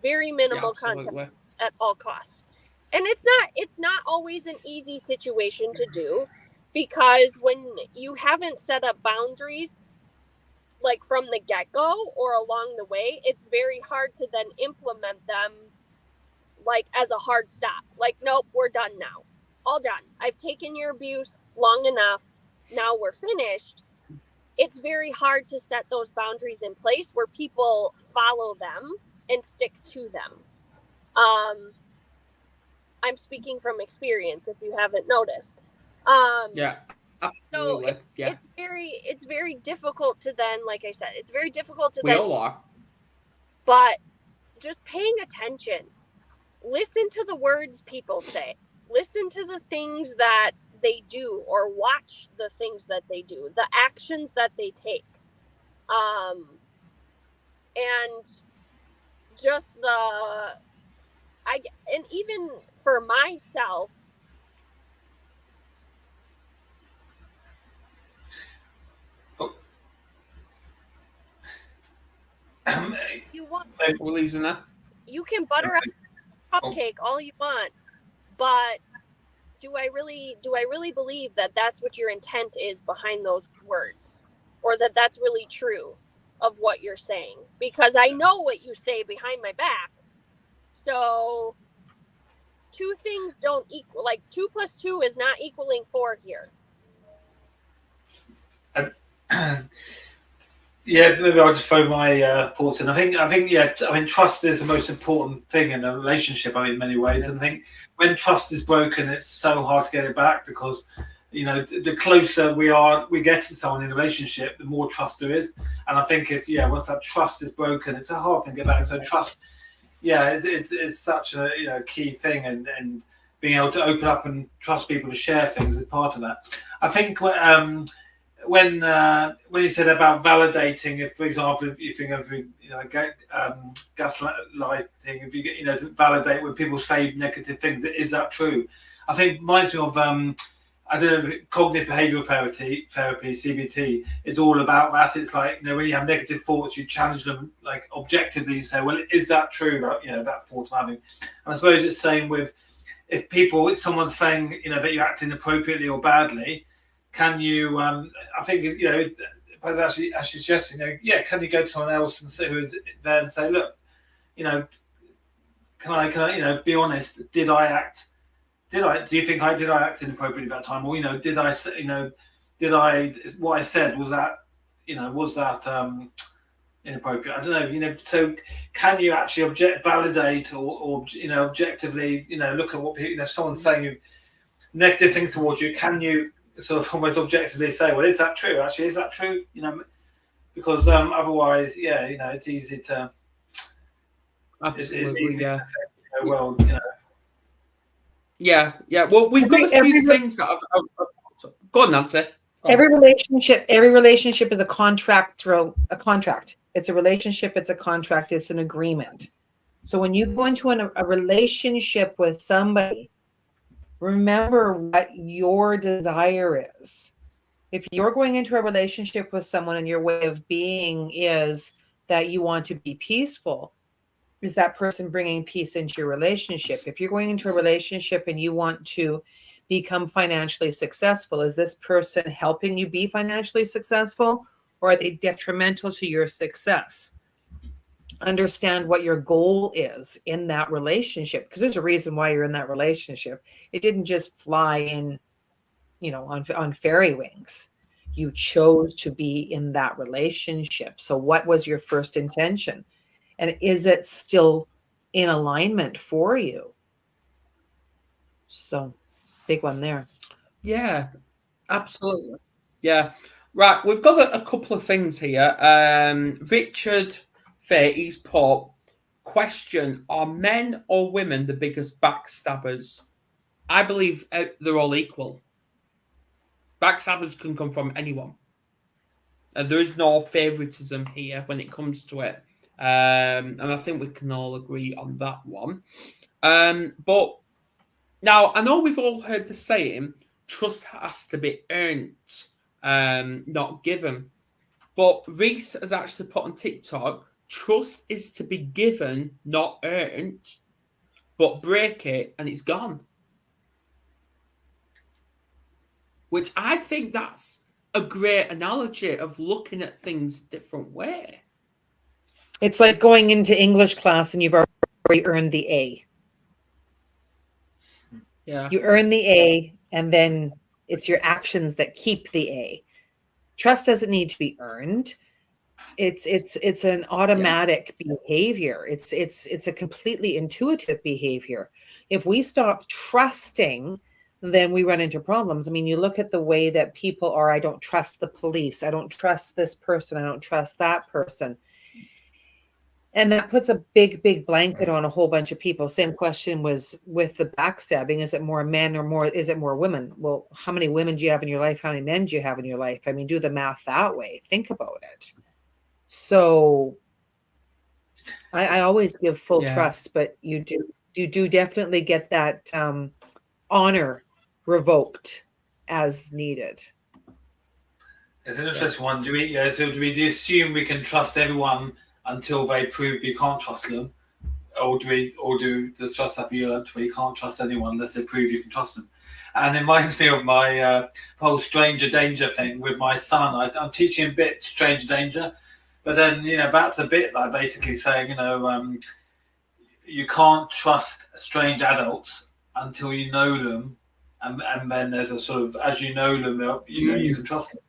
Very minimal contact at all costs. And it's not always an easy situation to do, because when you haven't set up boundaries, like from the get-go or along the way, it's very hard to then implement them, like, as a hard stop. Like, nope, we're done now. All done. I've taken your abuse long enough. Now we're finished. It's very hard to set those boundaries in place where people follow them and stick to them. I'm speaking from experience, if you haven't noticed. Yeah, absolutely. So it's very difficult to then, like I said, it's very difficult to we all are. But just paying attention. Listen to the words people say. listen to the things that they do or watch the things that they do, the actions that they take. And just and even for myself, you want, We're losing that. you can butter up a cupcake all you want, but do I really believe that that's what your intent is behind those words, or that that's really true of what you're saying? Because I know what you say behind my back. So two things don't equal, like 2 + 2 is not equaling 4 here. Yeah, maybe I'll just throw my thoughts in. I think, yeah. I mean, trust is the most important thing in a relationship. I mean, in many ways, and I think when trust is broken, it's so hard to get it back because, you know, the closer we get to someone in a relationship, the more trust there is. And I think once that trust is broken, it's a hard thing to get back. So trust, it's such a key thing, and being able to open up and trust people to share things is part of that. I think when you said about validating, if for example, if you think of gaslighting, if you get to validate when people say negative things, is that true? I think it reminds me of I don't know, cognitive behavioral therapy, CBT, is all about that. It's like, when you have negative thoughts, you challenge them like objectively. You say, well, is that true? That thought I'm having. And I suppose it's the same with if someone's saying that you're acting inappropriately or badly. Can you? I think but actually suggesting, can you go to someone else and say who is there and say, look, can I be honest? Did I act? Do you think I act inappropriately at that time, or did I what I said was that inappropriate? I don't know. So can you actually validate or objectively look at what people? If someone's saying negative things towards you, can you sort of almost objectively say, well, is that true? Actually, is that true? Because otherwise, it's easy to. Absolutely, it's easy yeah. to say, well, Yeah. Well, we've got a few things that I've go on, Nancy. Every relationship is a contract. It's a relationship. It's a contract. It's an agreement. So when you go into a relationship with somebody, remember what your desire is. If you're going into a relationship with someone and your way of being is that you want to be peaceful, is that person bringing peace into your relationship? If you're going into a relationship and you want to become financially successful, is this person helping you be financially successful, or are they detrimental to your success? Understand what your goal is in that relationship, because there's a reason why you're in that relationship. It didn't just fly in, on fairy wings. You chose to be in that relationship. So what was your first intention? And is it still in alignment for you? So big one there. Yeah, absolutely. Yeah. Right. We've got a couple of things here. Richard Fair, he's put, question, are men or women the biggest backstabbers? I believe they're all equal. Backstabbers can come from anyone. There is no favoritism here when it comes to it. And I think we can all agree on that one. But now, I know we've all heard the saying, trust has to be earned, not given. But Reese has actually put on TikTok, trust is to be given, not earned, but break it and it's gone. Which I think that's a great analogy of looking at things different way. It's like going into English class and you've already earned the A. Yeah. You earn the A, and then it's your actions that keep the A. Trust doesn't need to be earned. It's an automatic behavior. It's a completely intuitive behavior. If we stop trusting, then we run into problems. I mean, you look at the way that people are, I don't trust the police. I don't trust this person. I don't trust that person. And that puts a big blanket on a whole bunch of people. Same question was with the backstabbing. Is it more men or is it more women? Well, how many women do you have in your life? How many men do you have in your life? I mean, do the math that way. Think about it. So I always give full trust, but you do definitely get that honor revoked as needed. It's an interesting one. Do we assume we can trust everyone until they prove you can't trust them, or does trust have you learned where you can't trust anyone unless they prove you can trust them? And it reminds me of my whole stranger danger thing with my son. I'm teaching a bit stranger danger, but then that's a bit like basically saying you can't trust strange adults until you know them, and then there's a sort of, as you know them, you can trust them.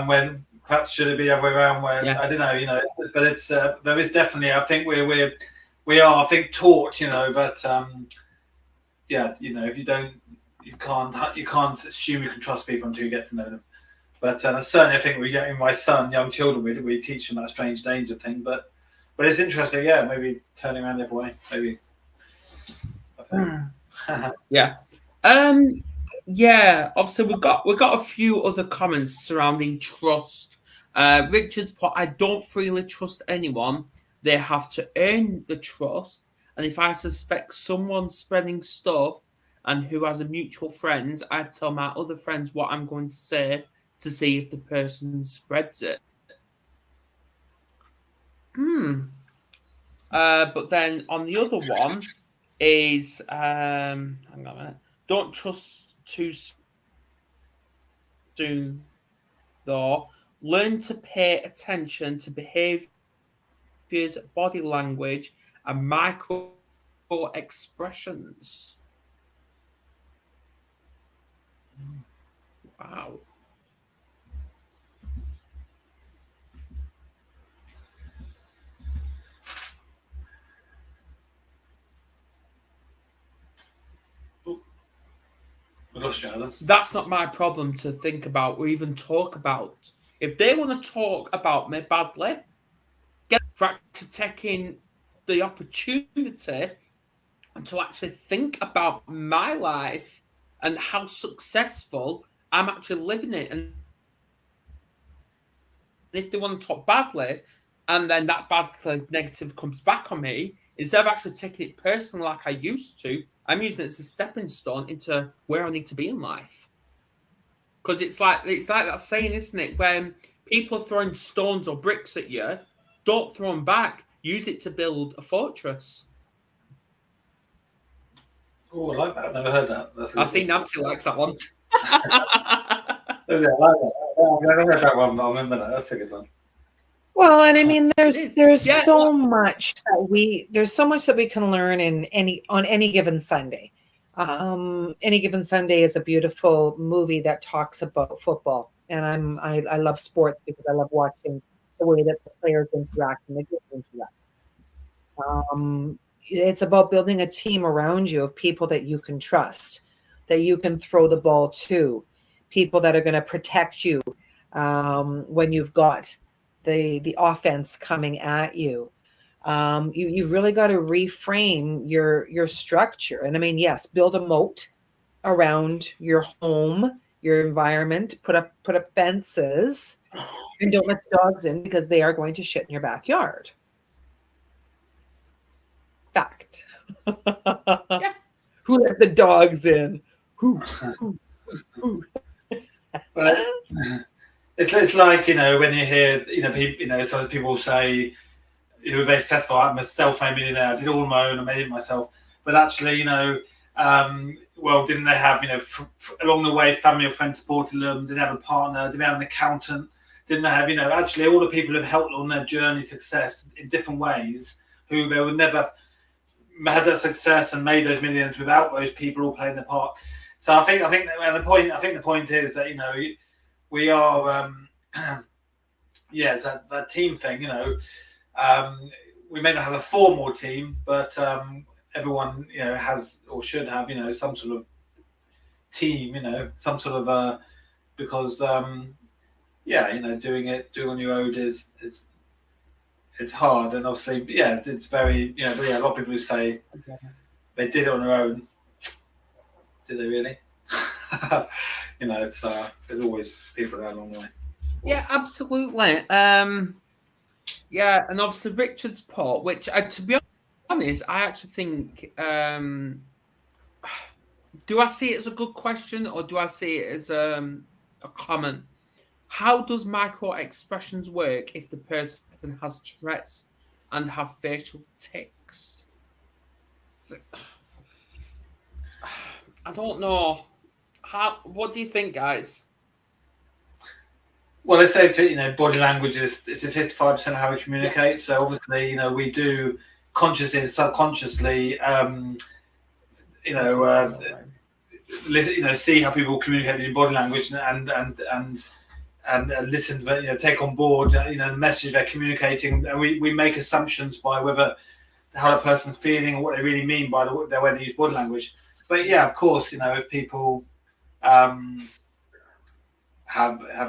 When perhaps should it be the other way around? Where I don't know, but it's there is definitely. I think we are. I think taught, that if you can't assume you can trust people until you get to know them. But certainly, I think we get in my son, young children, we teach them that strange danger thing. But it's interesting, maybe turning around the other way, maybe. I think. Obviously we got a few other comments surrounding trust. Richard's put, I don't freely trust anyone. They have to earn the trust. And if I suspect someone spreading stuff and who has a mutual friend, I tell my other friends what I'm going to say to see if the person spreads it. But then on the other one is hang on a minute. Don't trust too soon, though. Learn to pay attention to behaviors, body language, and micro expressions. Wow. That's not my problem to think about or even talk about. If they want to talk about me badly, get to taking the opportunity and to actually think about my life and how successful I'm actually living it. And if they want to talk badly, and then that bad negative comes back on me, instead of actually taking it personally like I used to, I'm using it as a stepping stone into where I need to be in life. Because it's like that saying, isn't it? When people are throwing stones or bricks at you, don't throw them back. Use it to build a fortress. Oh, I like that. I've never heard that. I see Nancy likes that one. I like that. I've never heard that one, but I remember that. That's a good one. Well, and I mean, there's so much that we can learn on any given Sunday. Any Given Sunday is a beautiful movie that talks about football, and I love sports because I love watching the way that the players interact and the kids interact. It's about building a team around you of people that you can trust, that you can throw the ball to, people that are going to protect you when you've got the offense coming at you. You really got to reframe your structure. And I mean, yes, build a moat around your home, your environment, put up fences, and don't let the dogs in because they are going to shit in your backyard. Fact. Yeah. Who let the dogs in? Who? Well, it's like, when you hear, people, some people say, they're successful. I'm a self-made millionaire. I did all my own. I made it myself. But actually, well, didn't they have, along the way, family or friends supported them? Didn't they have a partner? Didn't they have an accountant? Didn't they have, actually all the people who've helped on their journey to success in different ways, who they would never had that success and made those millions without those people all playing their part. So I think the point is that, we are, it's that team thing, we may not have a formal team, but everyone, has or should have, some sort of team, some sort of, because, doing on your own is it's hard, and obviously, yeah, it's very, but yeah, a lot of people who say they did it on their own. Did they really? It's there's always people that along the way. Yeah, absolutely. Yeah, and obviously Richard's part, which to be honest, I actually think. Do I see it as a good question, or do I see it as a comment? How does micro expressions work if the person has Tourette's and have facial tics? So, I don't know. What do you think, guys? Well, let's say body language is it's a 55% of how we communicate. So obviously, we do consciously and subconsciously, see how people communicate in body language and listen, take on board, the message they're communicating, and we make assumptions by how the person's feeling or what they really mean by the way they use body language. But yeah, of course, if people have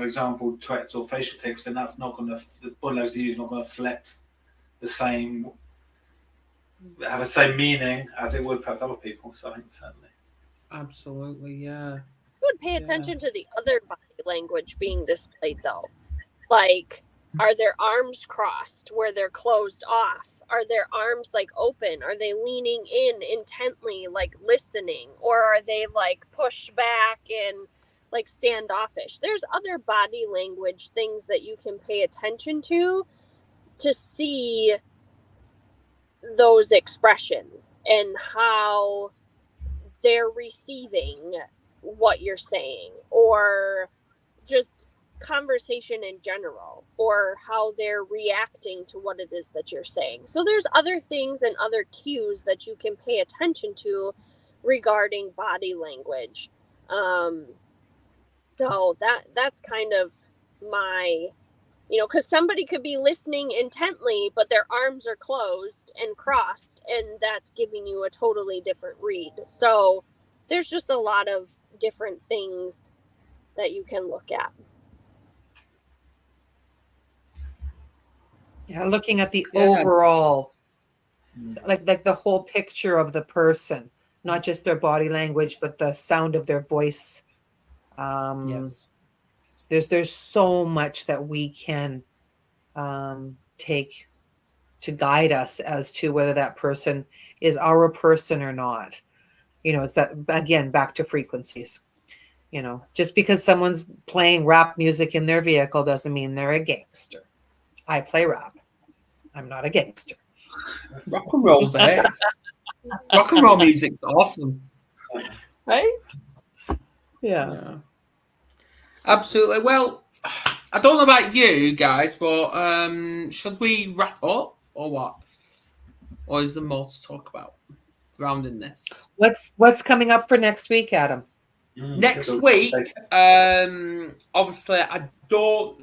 example Tourette's or facial tics, then that's not going to, the body language they use is not going to reflect have the same meaning as it would perhaps other people. So I think certainly. Absolutely, yeah. I would pay attention to the other body language being displayed, though. Like, are their arms crossed where they're closed off? Are their arms like open? Are they leaning in intently, like listening? Or are they like pushed back and like standoffish? There's other body language things that you can pay attention to see those expressions and how they're receiving what you're saying, or just conversation in general, or how they're reacting to what it is that you're saying. So there's other things and other cues that you can pay attention to regarding body language. So that's kind of my, because somebody could be listening intently, but their arms are closed and crossed, and that's giving you a totally different read. So there's just a lot of different things that you can look at. Yeah, looking at the overall, like the whole picture of the person, not just their body language, but the sound of their voice. Yes. There's so much that we can take to guide us as to whether that person is our person or not. It's that, again, back to frequencies. Just because someone's playing rap music in their vehicle doesn't mean they're a gangster. I play rap. I'm not a gangster. Rock and roll's it. Rock and roll music's awesome. Right? Yeah. Absolutely. Well, I don't know about you guys, but should we wrap up or what? Or is there more to talk about surrounding this? What's coming up for next week, Adam? Next week, obviously, I don't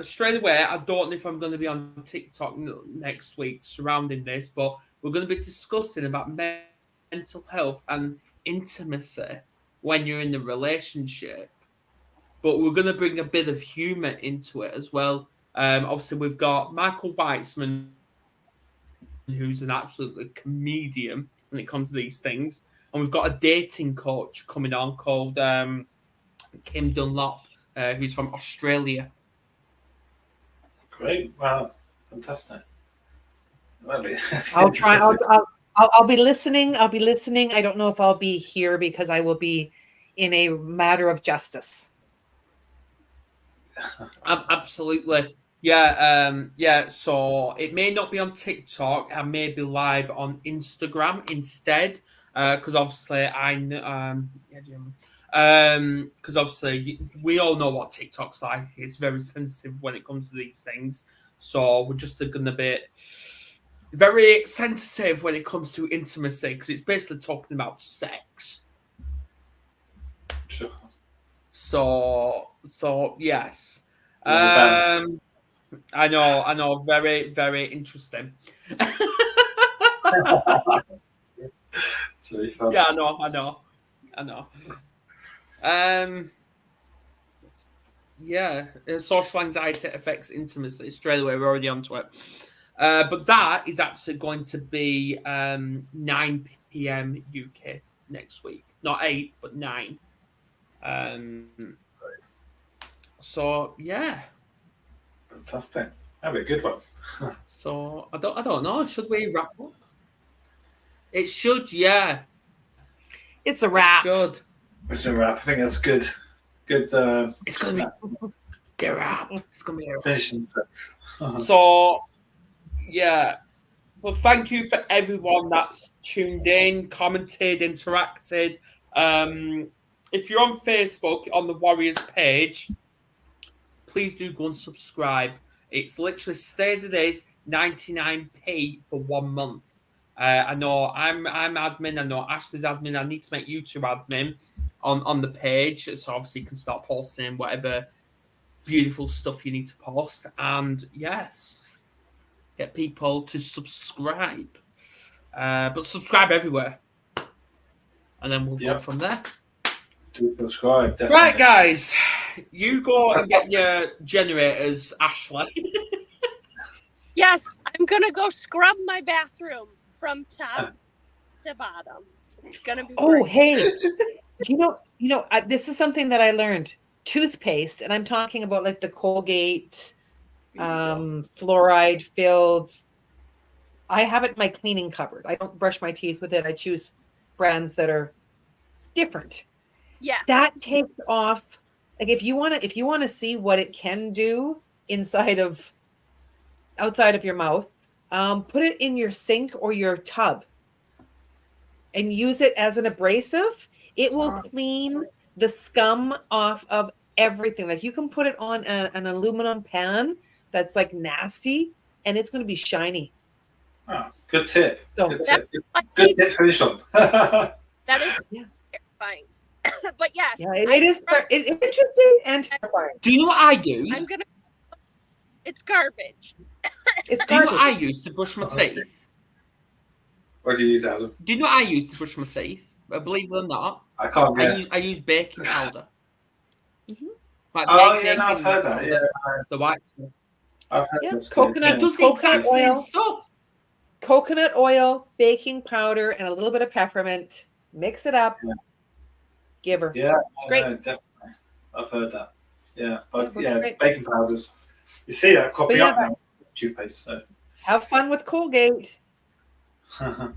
straight away. I don't know if I'm going to be on TikTok next week surrounding this, but we're going to be discussing about mental health and intimacy when you're in a relationship. But we're going to bring a bit of humour into it as well. Obviously, we've got Michael Weitzman, who's an absolute comedian when it comes to these things. And we've got a dating coach coming on called Kim Dunlop, who's from Australia. Great! Wow, fantastic. I'll try. I'll be listening. I'll be listening. I don't know if I'll be here because I will be in a matter of justice. Absolutely. Yeah. So it may not be on TikTok. I may be live on Instagram instead. Because obviously because obviously we all know what TikTok's like. It's very sensitive when it comes to these things. So we're just going to be very sensitive when it comes to intimacy, because it's basically talking about sex. Sure. So yes. I know. Very, very interesting. So fun. Yeah, I know. Yeah, social anxiety affects intimacy. Straight away, we're already onto it. But that is actually going to be 9 p.m. UK next week. Not 8, but 9. So yeah. Fantastic. That'll be a good one. So I don't know. Should we wrap up? It should, yeah. It's a wrap. It should. It's a wrap. I think that's good. Good It's gonna be a wrap. It's gonna be a wrap. finishing. So yeah. Well, thank you for everyone that's tuned in, commented, interacted. If you're on Facebook on the Warriors page, please do go and subscribe. It's literally stays it is 99p for 1 month. I know I'm admin. I know Ashley's admin. I need to make you two admin on the page, so obviously you can start posting whatever beautiful stuff you need to post. And yes, get people to subscribe. But subscribe everywhere, and then we'll go from there. Do subscribe. Definitely. Right, guys, you go and get your generators, Ashley. Yes, I'm gonna go scrub my bathroom from top to bottom. It's gonna be. Oh, great. hey, this is something that I learned. Toothpaste, and I'm talking about like the Colgate, fluoride filled. I have it in my cleaning cupboard. I don't brush my teeth with it. I choose brands that are different. Yes. That takes off. Like if you want to see what it can do outside of your mouth, put it in your sink or your tub and use it as an abrasive. It will clean the scum off of everything. Like you can put it on an aluminum pan that's like nasty and it's going to be shiny. Oh, good tip. So, Good tip. Good tip to finish on. That is terrifying. But yes. Yeah, it is. It's interesting and terrifying. Do you know what I use? It's garbage. It's Do you know garbage. what I use to brush my teeth? What do you use, Adam? Do you know what I use to brush my teeth? Believe it or not, I can't guess. I use baking powder. Like Oh, yeah, baking no, I've heard that. powder, Yeah, the white stuff. I've heard Yeah, this. coconut- It does the Coconut exact same oil. stuff. Coconut oil, baking powder, and a little bit of peppermint. Mix it up. Yeah. Give her. Yeah, It's great. no, definitely. I've heard that. Yeah, but Works yeah, great. baking powders. You see that cropping yeah, up now. Toothpaste. So. Have fun with Colgate.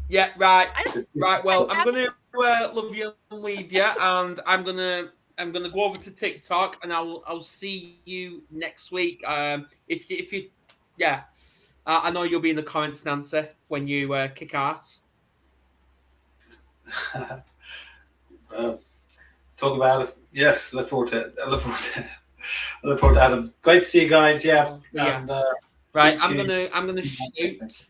Yeah, right. I- Right, well, I'm gonna love you and leave you, and I'm gonna go over to TikTok, and I'll see you next week. If you, yeah, I know you'll be in the comments, Nancy, when you kick ass. Talk about it. Yes, look forward to it. I look forward to Adam. Great to see you guys. Yeah. Yeah. And, Right, speak to I'm gonna shoot.